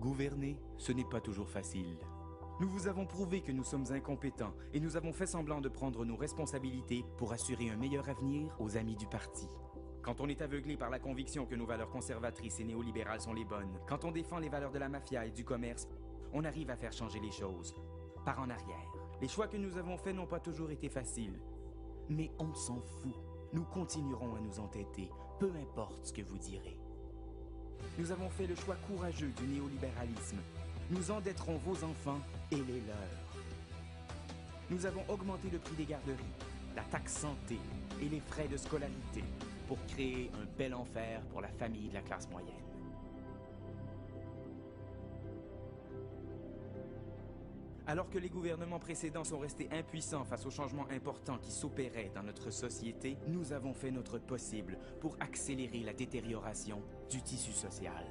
Gouverner, ce n'est pas toujours facile. Nous vous avons prouvé que nous sommes incompétents et nous avons fait semblant de prendre nos responsabilités pour assurer un meilleur avenir aux amis du parti. Quand on est aveuglé par la conviction que nos valeurs conservatrices et néolibérales sont les bonnes, quand on défend les valeurs de la mafia et du commerce, on arrive à faire changer les choses. Par en arrière. Les choix que nous avons faits n'ont pas toujours été faciles. Mais on s'en fout. Nous continuerons à nous entêter, peu importe ce que vous direz. Nous avons fait le choix courageux du néolibéralisme. Nous endetterons vos enfants et les leurs. Nous avons augmenté le prix des garderies, la taxe santé et les frais de scolarité pour créer un bel enfer pour la famille de la classe moyenne. Alors que les gouvernements précédents sont restés impuissants face aux changements importants qui s'opéraient dans notre société, nous avons fait notre possible pour accélérer la détérioration du tissu social.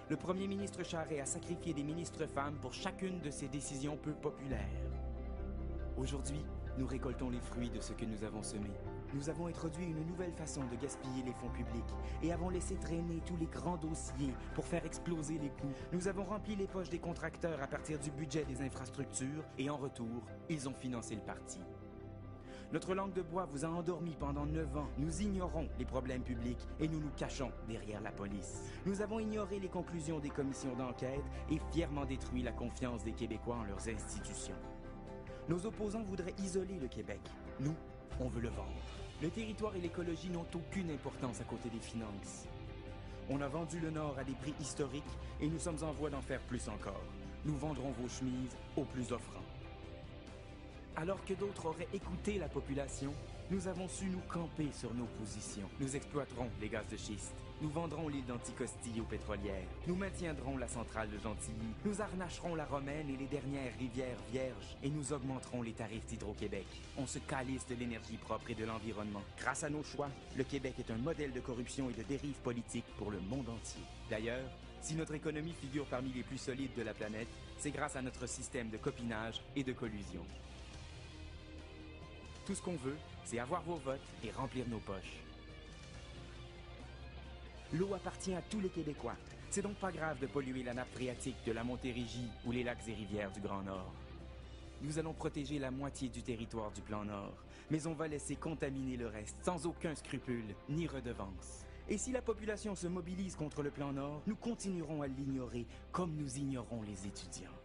Le premier ministre Charest a sacrifié des ministres femmes pour chacune de ses décisions peu populaires. Aujourd'hui, nous récoltons les fruits de ce que nous avons semé. Nous avons introduit une nouvelle façon de gaspiller les fonds publics et avons laissé traîner tous les grands dossiers pour faire exploser les coûts. Nous avons rempli les poches des contracteurs à partir du budget des infrastructures et en retour, ils ont financé le parti. Notre langue de bois vous a endormi pendant 9 ans. Nous ignorons les problèmes publics et nous nous cachons derrière la police. Nous avons ignoré les conclusions des commissions d'enquête et fièrement détruit la confiance des Québécois en leurs institutions. Nos opposants voudraient isoler le Québec. Nous, on veut le vendre. Le territoire et l'écologie n'ont aucune importance à côté des finances. On a vendu le Nord à des prix historiques et nous sommes en voie d'en faire plus encore. Nous vendrons vos chemises aux plus offrants. Alors que d'autres auraient écouté la population, nous avons su nous camper sur nos positions. Nous exploiterons les gaz de schiste. Nous vendrons l'île d'Anticosti aux pétrolières. Nous maintiendrons la centrale de Gentilly. Nous harnacherons la Romaine et les dernières rivières vierges. Et nous augmenterons les tarifs d'Hydro-Québec. On se calisse de l'énergie propre et de l'environnement. Grâce à nos choix, le Québec est un modèle de corruption et de dérive politique pour le monde entier. D'ailleurs, si notre économie figure parmi les plus solides de la planète, c'est grâce à notre système de copinage et de collusion. Tout ce qu'on veut, c'est avoir vos votes et remplir nos poches. L'eau appartient à tous les Québécois. C'est donc pas grave de polluer la nappe phréatique de la Montérégie ou les lacs et rivières du Grand Nord. Nous allons protéger la moitié du territoire du Plan Nord, mais on va laisser contaminer le reste sans aucun scrupule ni redevance. Et si la population se mobilise contre le Plan Nord, nous continuerons à l'ignorer comme nous ignorons les étudiants.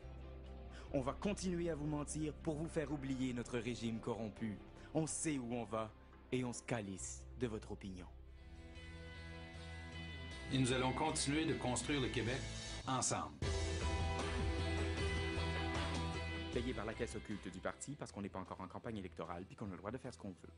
On va continuer à vous mentir pour vous faire oublier notre régime corrompu. On sait où on va et on se calisse de votre opinion. Et nous allons continuer de construire le Québec ensemble. Payé par la caisse occulte du parti parce qu'on n'est pas encore en campagne électorale puis qu'on a le droit de faire ce qu'on veut.